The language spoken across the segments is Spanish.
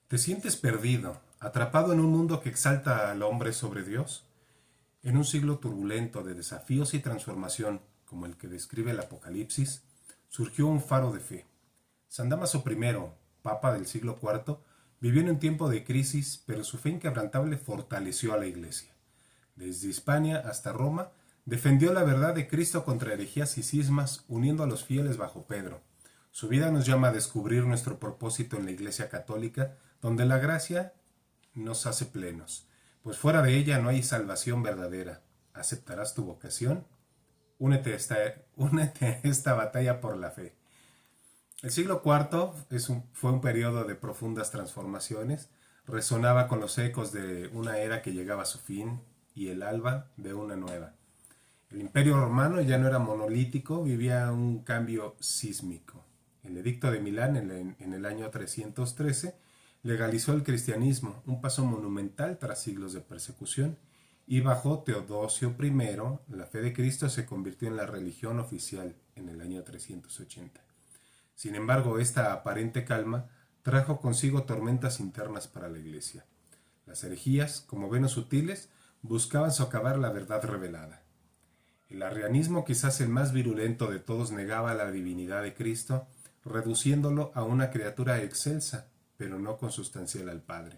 ¿Te sientes perdido, atrapado en un mundo que exalta al hombre sobre Dios? En un siglo turbulento de desafíos y transformación, como el que describe el Apocalipsis, surgió un faro de fe. San Dámaso I, Papa del siglo IV, vivió en un tiempo de crisis, pero su fe inquebrantable fortaleció a la Iglesia. Desde Hispania hasta Roma, defendió la verdad de Cristo contra herejías y cismas, uniendo a los fieles bajo Pedro. Su vida nos llama a descubrir nuestro propósito en la Iglesia Católica, donde la gracia nos hace plenos, pues fuera de ella no hay salvación verdadera. ¿Aceptarás tu vocación? Únete a esta batalla por la fe. El siglo IV fue un periodo de profundas transformaciones, resonaba con los ecos de una era que llegaba a su fin y el alba de una nueva. El Imperio Romano ya no era monolítico, vivía un cambio sísmico. El Edicto de Milán en el año 313 legalizó el cristianismo, un paso monumental tras siglos de persecución, y bajo Teodosio I la fe de Cristo se convirtió en la religión oficial en el año 380. Sin embargo, esta aparente calma trajo consigo tormentas internas para la Iglesia. Las herejías, como venos sutiles, buscaban socavar la verdad revelada. El arrianismo, quizás el más virulento de todos, negaba la divinidad de Cristo, reduciéndolo a una criatura excelsa, pero no consustancial al Padre.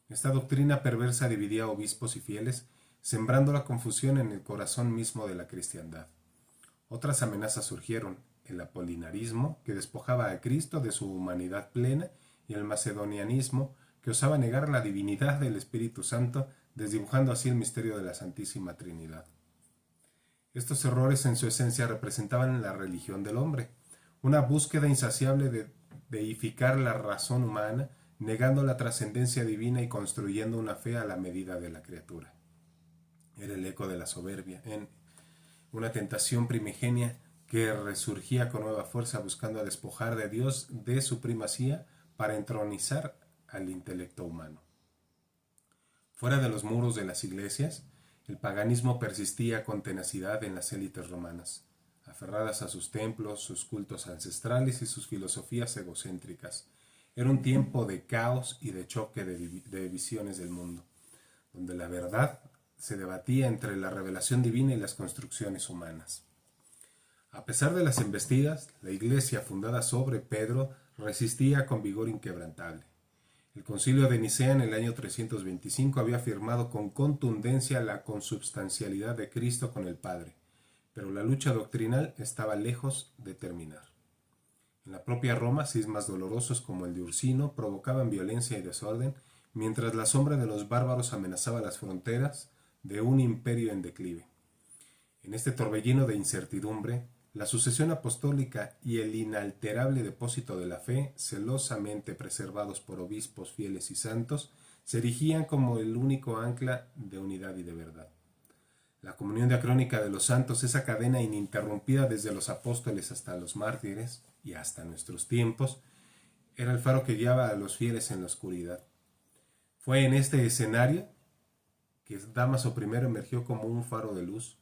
Esta doctrina perversa dividía a obispos y fieles, sembrando la confusión en el corazón mismo de la cristiandad. Otras amenazas surgieron: el apolinarismo, que despojaba a Cristo de su humanidad plena, y el macedonianismo, que osaba negar la divinidad del Espíritu Santo, desdibujando así el misterio de la Santísima Trinidad. Estos errores en su esencia representaban la religión del hombre, una búsqueda insaciable de deificar la razón humana, negando la trascendencia divina y construyendo una fe a la medida de la criatura. Era el eco de la soberbia, en una tentación primigenia que resurgía con nueva fuerza buscando despojar de Dios de su primacía para entronizar al intelecto humano. Fuera de los muros de las iglesias, el paganismo persistía con tenacidad en las élites romanas, aferradas a sus templos, sus cultos ancestrales y sus filosofías egocéntricas. Era un tiempo de caos y de choque de visiones del mundo, donde la verdad se debatía entre la revelación divina y las construcciones humanas. A pesar de las embestidas, la Iglesia, fundada sobre Pedro, resistía con vigor inquebrantable. El Concilio de Nicea en el año 325 había afirmado con contundencia la consubstancialidad de Cristo con el Padre, pero la lucha doctrinal estaba lejos de terminar. En la propia Roma, cismas dolorosos como el de Ursino provocaban violencia y desorden, mientras la sombra de los bárbaros amenazaba las fronteras de un imperio en declive. En este torbellino de incertidumbre, la sucesión apostólica y el inalterable depósito de la fe, celosamente preservados por obispos fieles y santos, se erigían como el único ancla de unidad y de verdad. La comunión diacrónica de los santos, esa cadena ininterrumpida desde los apóstoles hasta los mártires y hasta nuestros tiempos, era el faro que guiaba a los fieles en la oscuridad. Fue en este escenario que Dámaso I emergió como un faro de luz.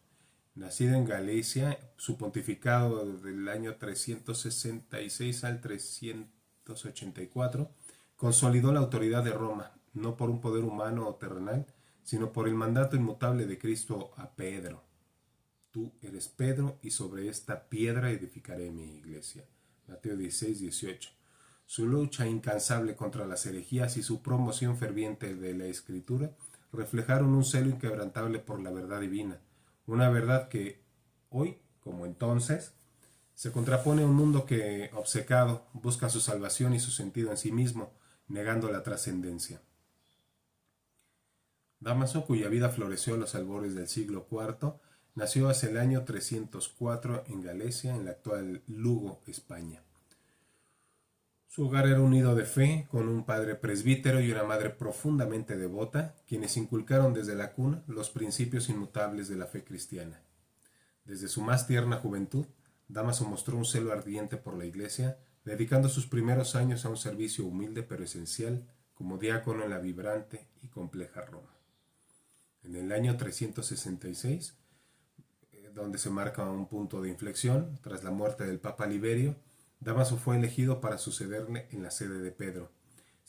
Nacido en Galicia, su pontificado del año 366 al 384 consolidó la autoridad de Roma, no por un poder humano o terrenal, sino por el mandato inmutable de Cristo a Pedro. Tú eres Pedro, y sobre esta piedra edificaré mi iglesia. Mateo 16, 18. Su lucha incansable contra las herejías y su promoción ferviente de la Escritura reflejaron un celo inquebrantable por la verdad divina, una verdad que hoy, como entonces, se contrapone a un mundo que, obcecado, busca su salvación y su sentido en sí mismo, negando la trascendencia. Dámaso, cuya vida floreció a los albores del siglo IV, nació hacia el año 304 en Galicia, en la actual Lugo, España. Su hogar era un nido de fe, con un padre presbítero y una madre profundamente devota, quienes inculcaron desde la cuna los principios inmutables de la fe cristiana. Desde su más tierna juventud, Dámaso mostró un celo ardiente por la Iglesia, dedicando sus primeros años a un servicio humilde pero esencial, como diácono en la vibrante y compleja Roma. En el año 366, donde se marca un punto de inflexión, tras la muerte del Papa Liberio, Dámaso fue elegido para sucederle en la sede de Pedro.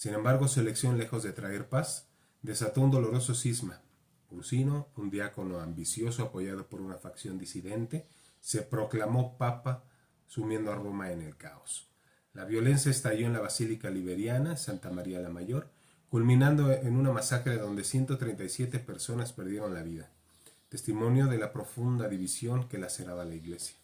Sin embargo, su elección, lejos de traer paz, desató un doloroso cisma. Ursino, un diácono ambicioso apoyado por una facción disidente, se proclamó papa, sumiendo a Roma en el caos. La violencia estalló en la Basílica Liberiana, Santa María la Mayor, culminando en una masacre donde 137 personas perdieron la vida, testimonio de la profunda división que laceraba la Iglesia.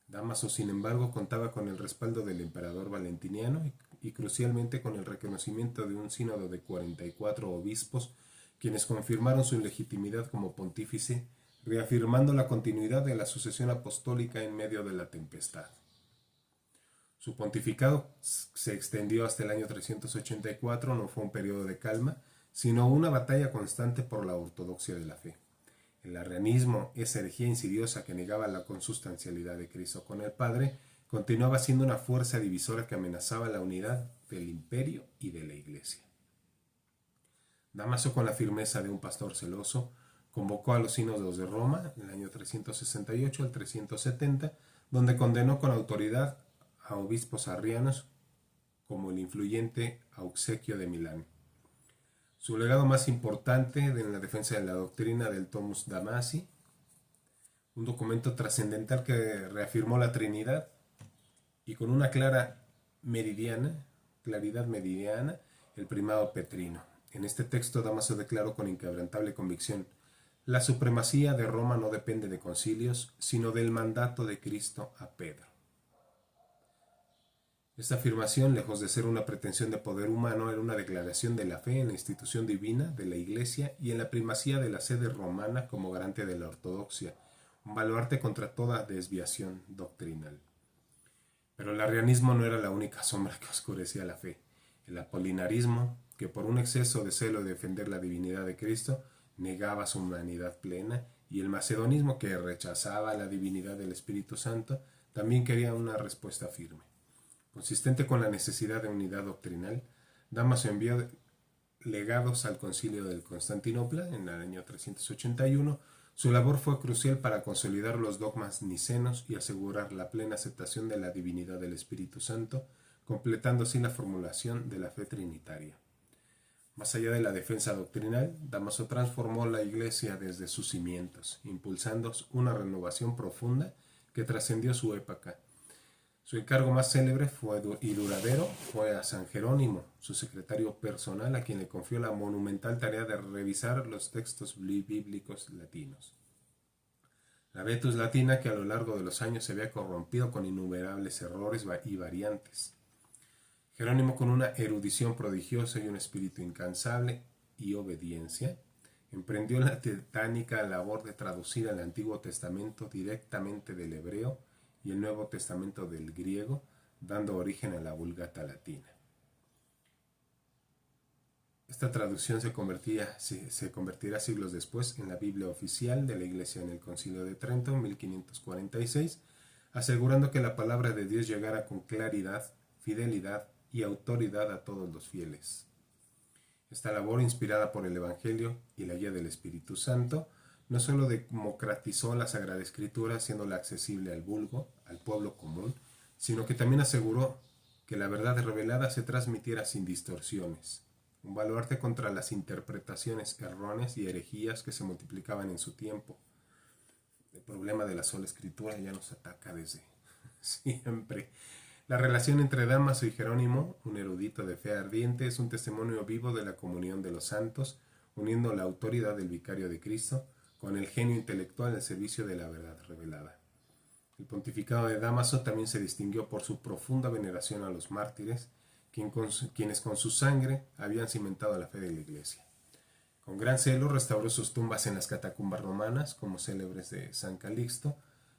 Dámaso, sin embargo, contaba con el respaldo del emperador Valentiniano y crucialmente con el reconocimiento de un sínodo de 44 obispos, quienes confirmaron su legitimidad como pontífice, reafirmando la continuidad de la sucesión apostólica en medio de la tempestad. Su pontificado se extendió hasta el año 384, no fue un periodo de calma, sino una batalla constante por la ortodoxia de la fe. El arrianismo, esa herejía insidiosa que negaba la consustancialidad de Cristo con el Padre, continuaba siendo una fuerza divisora que amenazaba la unidad del imperio y de la Iglesia. Dámaso, con la firmeza de un pastor celoso, convocó a los sínodos de Roma en el año 368 al 370, donde condenó con autoridad a obispos arrianos como el influyente Auxequio de Milán. Su legado más importante en la defensa de la doctrina del Tomus Damasi, un documento trascendental que reafirmó la Trinidad y con una claridad meridiana, el primado petrino. En este texto Dámaso declaró con inquebrantable convicción: la supremacía de Roma no depende de concilios, sino del mandato de Cristo a Pedro. Esta afirmación, lejos de ser una pretensión de poder humano, era una declaración de la fe en la institución divina de la Iglesia y en la primacía de la sede romana como garante de la ortodoxia, un baluarte contra toda desviación doctrinal. Pero el arrianismo no era la única sombra que oscurecía la fe. El apolinarismo, que por un exceso de celo de defender la divinidad de Cristo, negaba su humanidad plena, y el macedonismo, que rechazaba la divinidad del Espíritu Santo, también quería una respuesta firme. Consistente con la necesidad de unidad doctrinal, Dámaso envió legados al Concilio de Constantinopla en el año 381. Su labor fue crucial para consolidar los dogmas nicenos y asegurar la plena aceptación de la divinidad del Espíritu Santo, completando así la formulación de la fe trinitaria. Más allá de la defensa doctrinal, Dámaso transformó la Iglesia desde sus cimientos, impulsando una renovación profunda que trascendió su época. Su encargo más célebre y duradero fue a San Jerónimo, su secretario personal, a quien le confió la monumental tarea de revisar los textos bíblicos latinos. La Vetus Latina, que a lo largo de los años se había corrompido con innumerables errores y variantes. Jerónimo, con una erudición prodigiosa y un espíritu incansable y obediencia, emprendió la titánica labor de traducir el Antiguo Testamento directamente del hebreo y el Nuevo Testamento del griego, dando origen a la Vulgata latina. Esta traducción se convertirá siglos después en la Biblia oficial de la Iglesia en el Concilio de Trento en 1546, asegurando que la palabra de Dios llegara con claridad, fidelidad y autoridad a todos los fieles. Esta labor, inspirada por el Evangelio y la guía del Espíritu Santo, no solo democratizó la Sagrada Escritura, haciéndola accesible al vulgo, al pueblo común, sino que también aseguró que la verdad revelada se transmitiera sin distorsiones, un baluarte contra las interpretaciones erróneas y herejías que se multiplicaban en su tiempo. El problema de la sola Escritura ya nos ataca desde siempre. La relación entre Dámaso y Jerónimo, un erudito de fe ardiente, es un testimonio vivo de la comunión de los santos, uniendo la autoridad del vicario de Cristo con el genio intelectual al servicio de la verdad revelada. El pontificado de Dámaso también se distinguió por su profunda veneración a los mártires, quienes con su sangre habían cimentado la fe de la Iglesia. Con gran celo restauró sus tumbas en las catacumbas romanas, como célebres de San Calixto,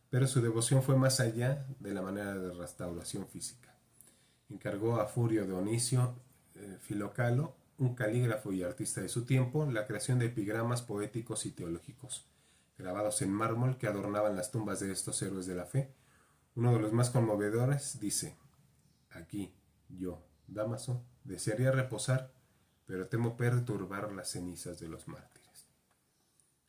pero su devoción fue más allá de la manera de restauración física. Encargó a Furio Dionisio Filocalo, un calígrafo y artista de su tiempo, la creación de epigramas poéticos y teológicos, grabados en mármol que adornaban las tumbas de estos héroes de la fe. Uno de los más conmovedores dice: aquí, yo, Dámaso, desearía reposar, pero temo perturbar las cenizas de los mártires.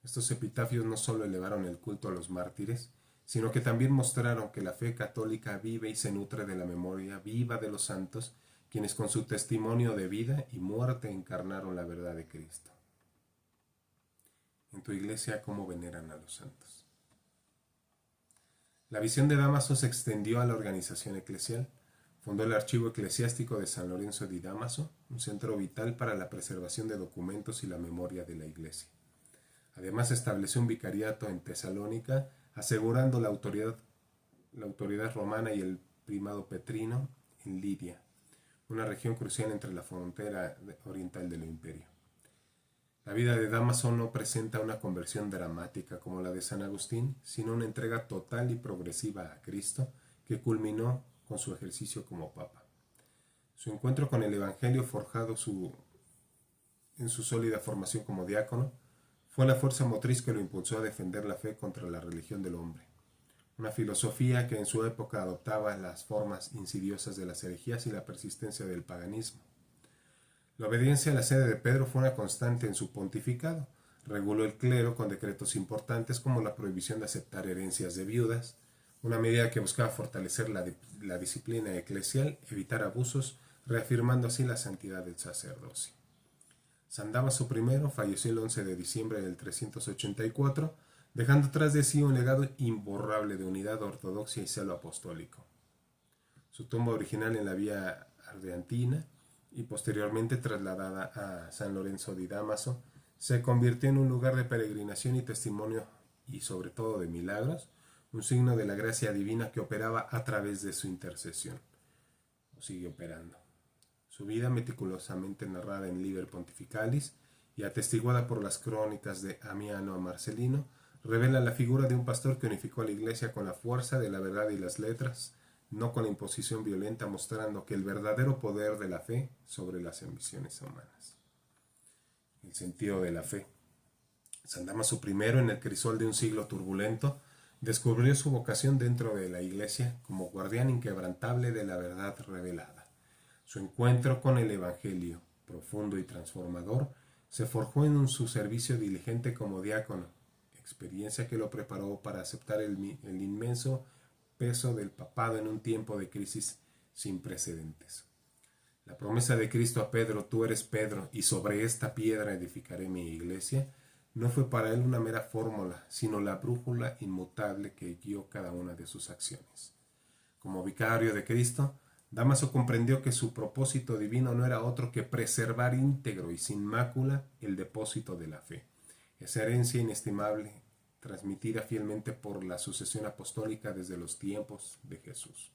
Estos epitafios no solo elevaron el culto a los mártires, sino que también mostraron que la fe católica vive y se nutre de la memoria viva de los santos quienes con su testimonio de vida y muerte encarnaron la verdad de Cristo. En tu iglesia, ¿cómo veneran a los santos? La visión de Dámaso se extendió a la organización eclesial. Fundó el Archivo Eclesiástico de San Lorenzo di Dámaso, un centro vital para la preservación de documentos y la memoria de la iglesia. Además, estableció un vicariato en Tesalónica, asegurando la autoridad romana y el primado petrino en Lidia, una región crucial entre la frontera oriental del imperio. La vida de Dámaso no presenta una conversión dramática como la de San Agustín, sino una entrega total y progresiva a Cristo que culminó con su ejercicio como papa. Su encuentro con el Evangelio, forjado en su sólida formación como diácono, fue la fuerza motriz que lo impulsó a defender la fe contra la religión del hombre, una filosofía que en su época adoptaba las formas insidiosas de las herejías y la persistencia del paganismo. La obediencia a la sede de Pedro fue una constante en su pontificado. Reguló el clero con decretos importantes como la prohibición de aceptar herencias de viudas, una medida que buscaba fortalecer la disciplina eclesial, evitar abusos, reafirmando así la santidad del sacerdocio. San Dámaso I falleció el 11 de diciembre del 384, dejando tras de sí un legado imborrable de unidad, ortodoxia y celo apostólico. Su tumba original en la Vía Ardeatina y posteriormente trasladada a San Lorenzo di Dámaso, se convirtió en un lugar de peregrinación y testimonio y sobre todo de milagros, un signo de la gracia divina que operaba a través de su intercesión. O sigue operando. Su vida, meticulosamente narrada en Liber Pontificalis y atestiguada por las crónicas de Amiano a Marcelino, revela la figura de un pastor que unificó a la Iglesia con la fuerza de la verdad y las letras, no con la imposición violenta, mostrando que el verdadero poder de la fe sobre las ambiciones humanas. El sentido de la fe. San Dámaso I, en el crisol de un siglo turbulento, descubrió su vocación dentro de la Iglesia como guardián inquebrantable de la verdad revelada. Su encuentro con el Evangelio, profundo y transformador, se forjó en su servicio diligente como diácono, experiencia que lo preparó para aceptar el inmenso peso del papado en un tiempo de crisis sin precedentes. La promesa de Cristo a Pedro, tú eres Pedro, y sobre esta piedra edificaré mi iglesia, no fue para él una mera fórmula, sino la brújula inmutable que guió cada una de sus acciones. Como vicario de Cristo, Dámaso comprendió que su propósito divino no era otro que preservar íntegro y sin mácula el depósito de la fe, esa herencia inestimable transmitida fielmente por la sucesión apostólica desde los tiempos de Jesús.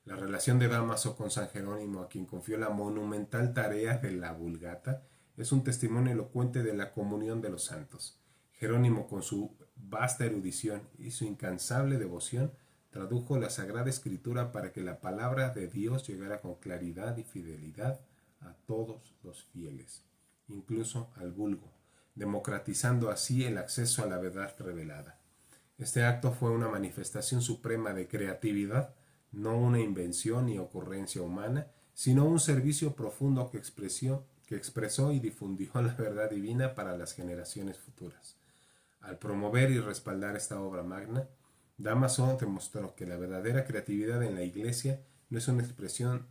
La relación de Dámaso con San Jerónimo, a quien confió la monumental tarea de la Vulgata, es un testimonio elocuente de la comunión de los santos. Jerónimo, con su vasta erudición y su incansable devoción, tradujo la Sagrada Escritura para que la palabra de Dios llegara con claridad y fidelidad a todos los fieles, incluso al vulgo, democratizando así el acceso a la verdad revelada. Este acto fue una manifestación suprema de creatividad, no una invención ni ocurrencia humana, sino un servicio profundo que expresó y difundió la verdad divina para las generaciones futuras. Al promover y respaldar esta obra magna, Dámaso demostró que la verdadera creatividad en la Iglesia no es una expresión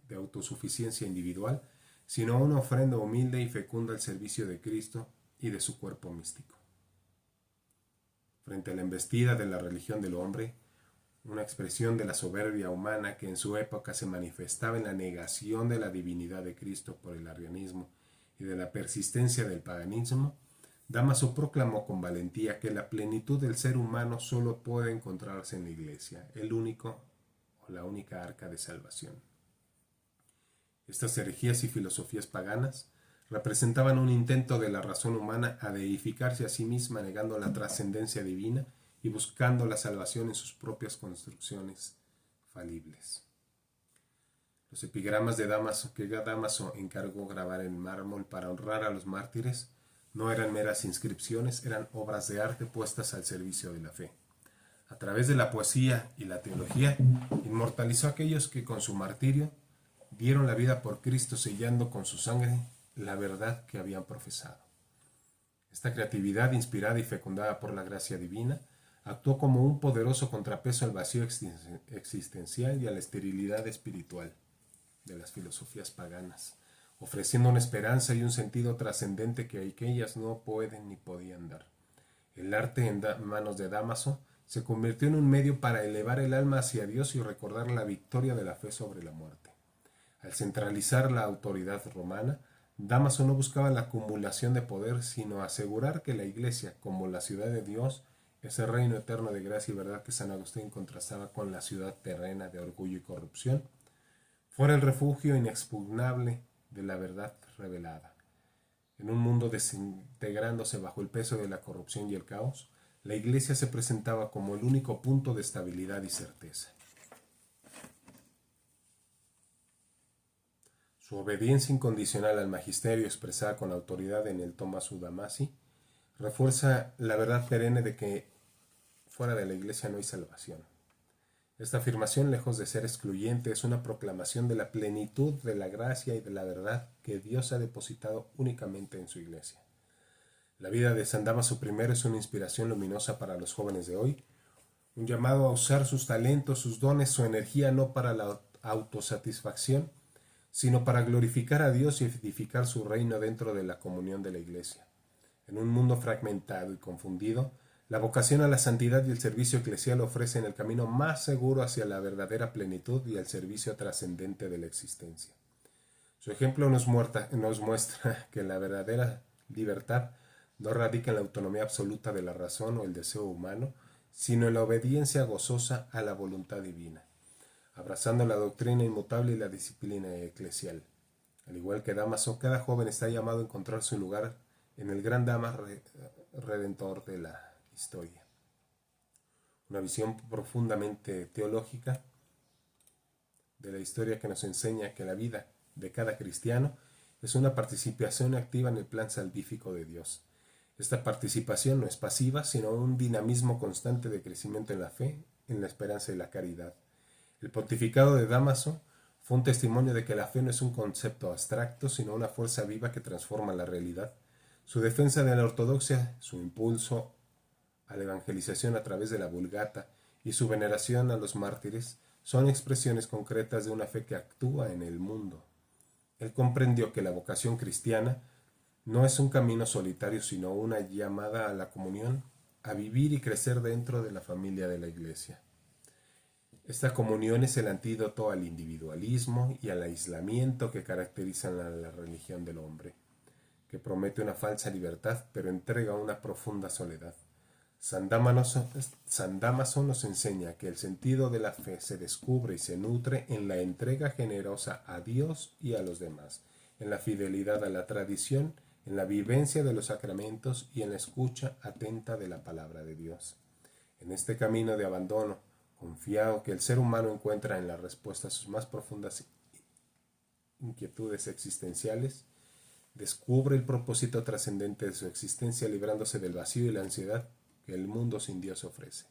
de autosuficiencia individual, sino una ofrenda humilde y fecunda al servicio de Cristo y de su cuerpo místico. Frente a la embestida de la religión del hombre, una expresión de la soberbia humana que en su época se manifestaba en la negación de la divinidad de Cristo por el arrianismo y de la persistencia del paganismo, Dámaso proclamó con valentía que la plenitud del ser humano solo puede encontrarse en la Iglesia, el único o la única arca de salvación. Estas herejías y filosofías paganas representaban un intento de la razón humana a deificarse a sí misma, negando la trascendencia divina y buscando la salvación en sus propias construcciones falibles. Los epigramas de Dámaso que Dámaso encargó grabar en mármol para honrar a los mártires no eran meras inscripciones, eran obras de arte puestas al servicio de la fe. A través de la poesía y la teología, inmortalizó a aquellos que con su martirio dieron la vida por Cristo, sellando con su sangre la verdad que habían profesado. Esta creatividad, inspirada y fecundada por la gracia divina, actuó como un poderoso contrapeso al vacío existencial y a la esterilidad espiritual. de las filosofías paganas, ofreciendo una esperanza y un sentido trascendente que aquellas no pueden ni podían dar. El arte en manos de Dámaso se convirtió en un medio para elevar el alma hacia Dios y recordar la victoria de la fe sobre la muerte. Al centralizar la autoridad romana, Dámaso no buscaba la acumulación de poder, sino asegurar que la Iglesia, como la ciudad de Dios, ese reino eterno de gracia y verdad que San Agustín contrastaba con la ciudad terrena de orgullo y corrupción, fuera el refugio inexpugnable de la verdad revelada. En un mundo desintegrándose bajo el peso de la corrupción y el caos, la Iglesia se presentaba como el único punto de estabilidad y certeza. Su obediencia incondicional al magisterio expresada con autoridad en el Tommaso Damasi refuerza la verdad perenne de que fuera de la Iglesia no hay salvación. Esta afirmación, lejos de ser excluyente, es una proclamación de la plenitud de la gracia y de la verdad que Dios ha depositado únicamente en su Iglesia. La vida de San Dámaso I es una inspiración luminosa para los jóvenes de hoy, un llamado a usar sus talentos, sus dones, su energía no para la autosatisfacción, sino para glorificar a Dios y edificar su reino dentro de la comunión de la Iglesia. En un mundo fragmentado y confundido, la vocación a la santidad y el servicio eclesial ofrecen el camino más seguro hacia la verdadera plenitud y el servicio trascendente de la existencia. Su ejemplo nos muestra que la verdadera libertad no radica en la autonomía absoluta de la razón o el deseo humano, sino en la obediencia gozosa a la voluntad divina, abrazando la doctrina inmutable y la disciplina eclesial. Al igual que Dámaso, cada joven está llamado a encontrar su lugar en el gran drama redentor de la historia. Una visión profundamente teológica de la historia que nos enseña que la vida de cada cristiano es una participación activa en el plan salvífico de Dios. Esta participación no es pasiva, sino un dinamismo constante de crecimiento en la fe, en la esperanza y la caridad. El pontificado de Dámaso fue un testimonio de que la fe no es un concepto abstracto, sino una fuerza viva que transforma la realidad. Su defensa de la ortodoxia, su impulso a la evangelización a través de la Vulgata y su veneración a los mártires son expresiones concretas de una fe que actúa en el mundo. Él comprendió que la vocación cristiana no es un camino solitario, sino una llamada a la comunión, a vivir y crecer dentro de la familia de la Iglesia. Esta comunión es el antídoto al individualismo y al aislamiento que caracterizan a la religión del hombre, que promete una falsa libertad pero entrega una profunda soledad. San Dámaso nos enseña que el sentido de la fe se descubre y se nutre en la entrega generosa a Dios y a los demás, en la fidelidad a la tradición, en la vivencia de los sacramentos y en la escucha atenta de la palabra de Dios. En este camino de abandono, confiado que el ser humano encuentra en la respuesta a sus más profundas inquietudes existenciales, descubre el propósito trascendente de su existencia librándose del vacío y la ansiedad que el mundo sin Dios ofrece.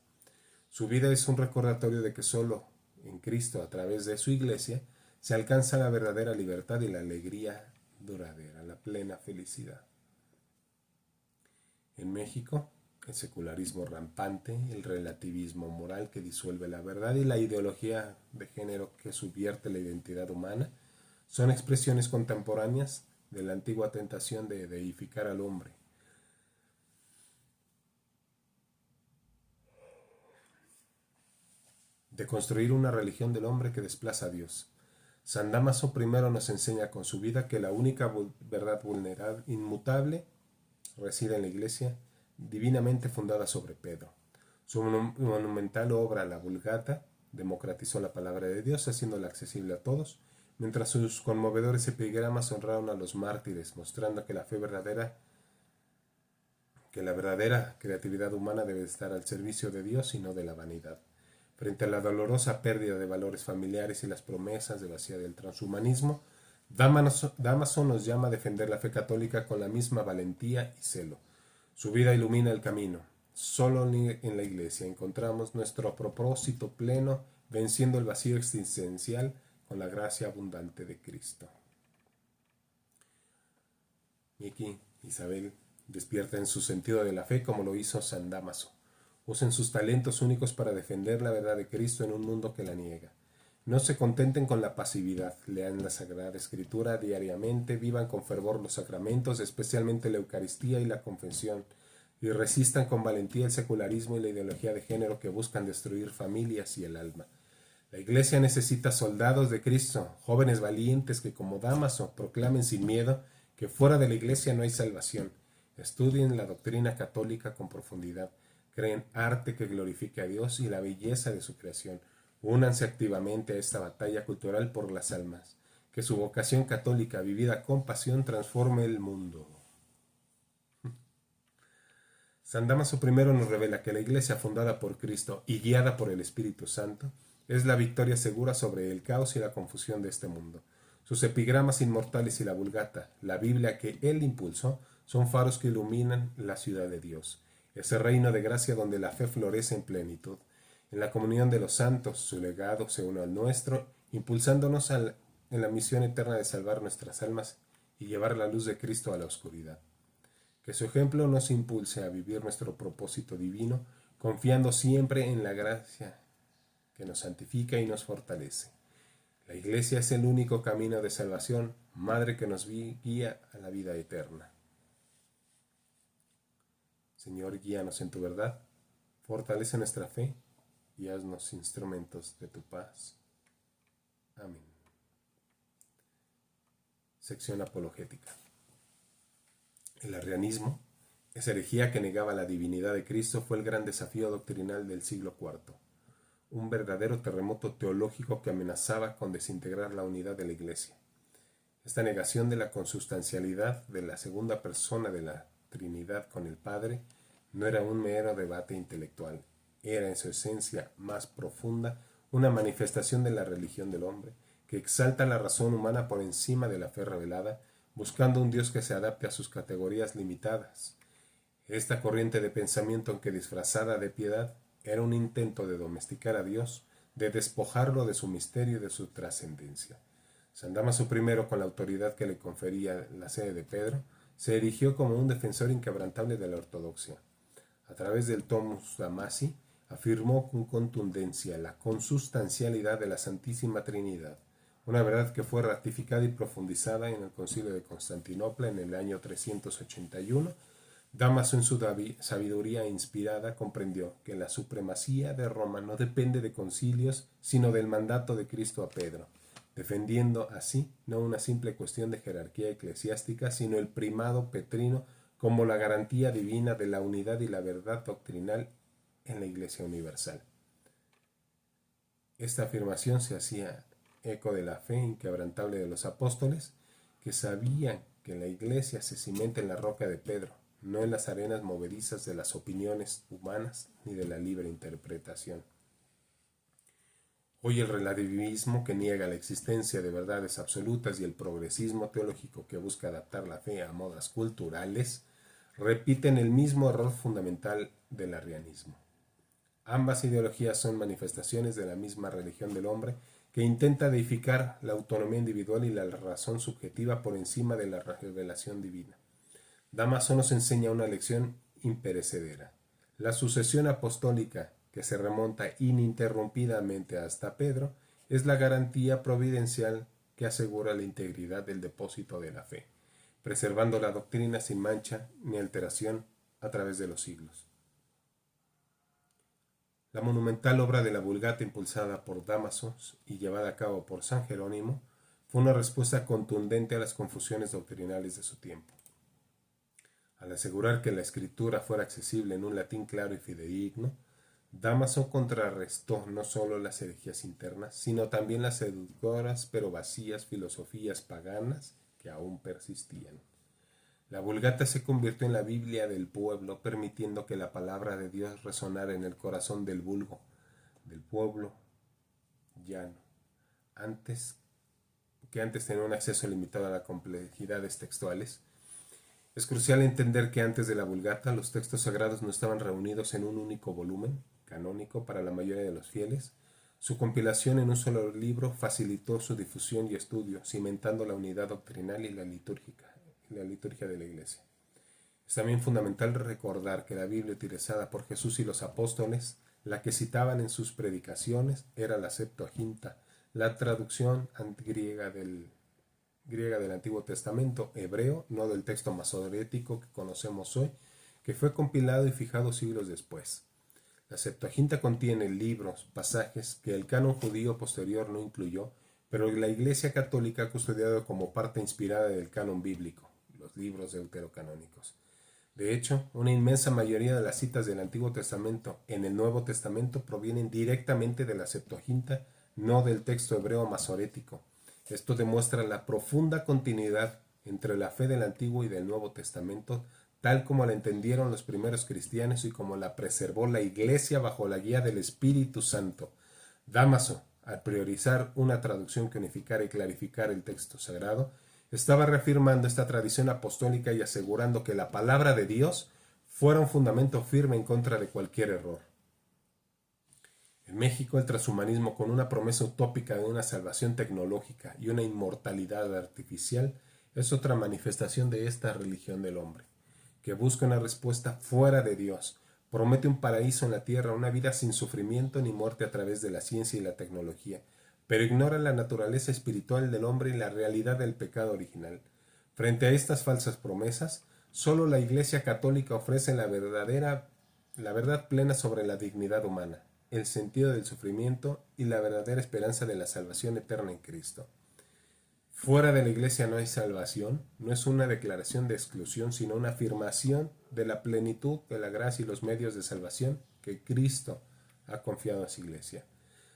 Su vida es un recordatorio de que solo en Cristo, a través de su Iglesia, se alcanza la verdadera libertad y la alegría duradera, la plena felicidad. En México, el secularismo rampante, el relativismo moral que disuelve la verdad y la ideología de género que subvierte la identidad humana son expresiones contemporáneas de la antigua tentación de deificar al hombre. De construir una religión del hombre que desplaza a Dios. San Dámaso primero nos enseña con su vida que la única verdad vulnerable, inmutable, reside en la Iglesia, divinamente fundada sobre Pedro. Su monumental obra, la Vulgata, democratizó la palabra de Dios, haciéndola accesible a todos, mientras sus conmovedores epigramas honraron a los mártires, mostrando que la verdadera creatividad humana debe estar al servicio de Dios y no de la vanidad. Frente a la dolorosa pérdida de valores familiares y las promesas de vacía del transhumanismo, Dámaso nos llama a defender la fe católica con la misma valentía y celo. Su vida ilumina el camino. Solo en la Iglesia encontramos nuestro propósito pleno, venciendo el vacío existencial con la gracia abundante de Cristo. Miki, Isabel, despierten su sentido de la fe como lo hizo San Dámaso. Usen sus talentos únicos para defender la verdad de Cristo en un mundo que la niega. No se contenten con la pasividad, lean la Sagrada Escritura diariamente, vivan con fervor los sacramentos, especialmente la Eucaristía y la confesión, y resistan con valentía el secularismo y la ideología de género que buscan destruir familias y el alma. La Iglesia necesita soldados de Cristo, jóvenes valientes que como Dámaso proclamen sin miedo que fuera de la Iglesia no hay salvación. Estudien la doctrina católica con profundidad, creen arte que glorifique a Dios y la belleza de su creación. Únanse activamente a esta batalla cultural por las almas. Que su vocación católica vivida con pasión transforme el mundo. San Dámaso I nos revela que la Iglesia fundada por Cristo y guiada por el Espíritu Santo es la victoria segura sobre el caos y la confusión de este mundo. Sus epigramas inmortales y la Vulgata, la Biblia que él impulsó, son faros que iluminan la ciudad de Dios, ese reino de gracia donde la fe florece en plenitud. En la comunión de los santos, su legado se une al nuestro, impulsándonos en la misión eterna de salvar nuestras almas y llevar la luz de Cristo a la oscuridad. Que su ejemplo nos impulse a vivir nuestro propósito divino, confiando siempre en la gracia que nos santifica y nos fortalece. La Iglesia es el único camino de salvación, Madre que nos guía a la vida eterna. Señor, guíanos en tu verdad, fortalece nuestra fe y haznos instrumentos de tu paz. Amén. Sección apologética. El arrianismo, esa herejía que negaba la divinidad de Cristo, fue el gran desafío doctrinal del siglo IV. Un verdadero terremoto teológico que amenazaba con desintegrar la unidad de la Iglesia. Esta negación de la consustancialidad de la segunda persona de la Trinidad con el Padre no era un mero debate intelectual, era en su esencia más profunda una manifestación de la religión del hombre, que exalta la razón humana por encima de la fe revelada, buscando un Dios que se adapte a sus categorías limitadas. Esta corriente de pensamiento, aunque disfrazada de piedad, era un intento de domesticar a Dios, de despojarlo de su misterio y de su trascendencia. San Dámaso I, con la autoridad que le confería la sede de Pedro, se erigió como un defensor inquebrantable de la ortodoxia. A través del Tomus Damasi, afirmó con contundencia la consustancialidad de la Santísima Trinidad, una verdad que fue ratificada y profundizada en el Concilio de Constantinopla en el año 381. Dámaso, en su sabiduría inspirada, comprendió que la supremacía de Roma no depende de concilios, sino del mandato de Cristo a Pedro, defendiendo así no una simple cuestión de jerarquía eclesiástica, sino el primado petrino como la garantía divina de la unidad y la verdad doctrinal en la Iglesia universal. Esta afirmación se hacía eco de la fe inquebrantable de los apóstoles, que sabían que la Iglesia se cimenta en la roca de Pedro, no en las arenas movedizas de las opiniones humanas ni de la libre interpretación. Hoy el relativismo, que niega la existencia de verdades absolutas, y el progresismo teológico, que busca adaptar la fe a modas culturales, repiten el mismo error fundamental del arrianismo. Ambas ideologías son manifestaciones de la misma religión del hombre, que intenta deificar la autonomía individual y la razón subjetiva por encima de la revelación divina. Dámaso nos enseña una lección imperecedera. La sucesión apostólica, que se remonta ininterrumpidamente hasta Pedro, es la garantía providencial que asegura la integridad del depósito de la fe, preservando la doctrina sin mancha ni alteración a través de los siglos. La monumental obra de la Vulgata, impulsada por Dámaso y llevada a cabo por San Jerónimo, fue una respuesta contundente a las confusiones doctrinales de su tiempo. Al asegurar que la escritura fuera accesible en un latín claro y fidedigno, Dámaso contrarrestó no solo las herejías internas, sino también las seductoras pero vacías filosofías paganas que aún persistían. La Vulgata se convirtió en la Biblia del pueblo, permitiendo que la palabra de Dios resonara en el corazón del vulgo, del pueblo llano, que antes tenía un acceso limitado a las complejidades textuales. Es crucial entender que antes de la Vulgata los textos sagrados no estaban reunidos en un único volumen canónico para la mayoría de los fieles. Su compilación en un solo libro facilitó su difusión y estudio, cimentando la unidad doctrinal y la liturgia de la Iglesia. Es también fundamental recordar que la Biblia utilizada por Jesús y los apóstoles, la que citaban en sus predicaciones, era la Septuaginta, la traducción griega del Antiguo Testamento hebreo, no del texto masorético que conocemos hoy, que fue compilado y fijado siglos después. La Septuaginta contiene libros, pasajes que el canon judío posterior no incluyó, pero la Iglesia Católica ha custodiado como parte inspirada del canon bíblico, los libros deuterocanónicos. De hecho, una inmensa mayoría de las citas del Antiguo Testamento en el Nuevo Testamento provienen directamente de la Septuaginta, no del texto hebreo masorético. Esto demuestra la profunda continuidad entre la fe del Antiguo y del Nuevo Testamento, tal como la entendieron los primeros cristianos y como la preservó la Iglesia bajo la guía del Espíritu Santo. Dámaso, al priorizar una traducción que unificara y clarificara el texto sagrado, estaba reafirmando esta tradición apostólica y asegurando que la palabra de Dios fuera un fundamento firme en contra de cualquier error. En México, el transhumanismo, con una promesa utópica de una salvación tecnológica y una inmortalidad artificial, es otra manifestación de esta religión del hombre, que busca una respuesta fuera de Dios, promete un paraíso en la tierra, una vida sin sufrimiento ni muerte a través de la ciencia y la tecnología, pero ignora la naturaleza espiritual del hombre y la realidad del pecado original. Frente a estas falsas promesas, solo la Iglesia Católica ofrece la verdad plena sobre la dignidad humana, el sentido del sufrimiento y la verdadera esperanza de la salvación eterna en Cristo. Fuera de la Iglesia no hay salvación, no es una declaración de exclusión, sino una afirmación de la plenitud de la gracia y los medios de salvación que Cristo ha confiado a su Iglesia.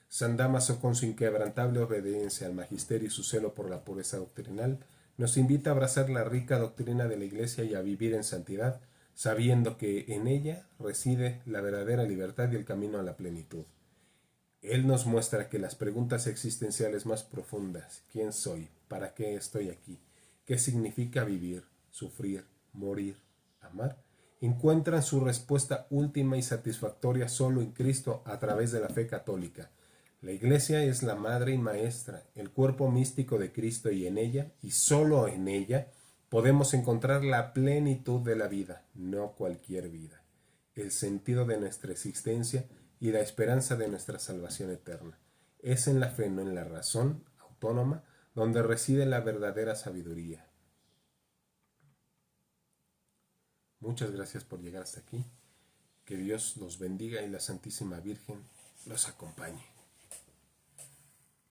San Dámaso, con su inquebrantable obediencia al magisterio y su celo por la pureza doctrinal, nos invita a abrazar la rica doctrina de la Iglesia y a vivir en santidad, sabiendo que en ella reside la verdadera libertad y el camino a la plenitud. Él nos muestra que las preguntas existenciales más profundas, ¿quién soy? ¿Para qué estoy aquí? ¿Qué significa vivir, sufrir, morir, amar? Encuentran su respuesta última y satisfactoria solo en Cristo a través de la fe católica. La Iglesia es la madre y maestra, el cuerpo místico de Cristo, y en ella, y solo en ella, podemos encontrar la plenitud de la vida, no cualquier vida, el sentido de nuestra existencia y la esperanza de nuestra salvación eterna. Es en la fe, no en la razón autónoma, donde reside la verdadera sabiduría. Muchas gracias por llegar hasta aquí. Que Dios los bendiga y la Santísima Virgen los acompañe.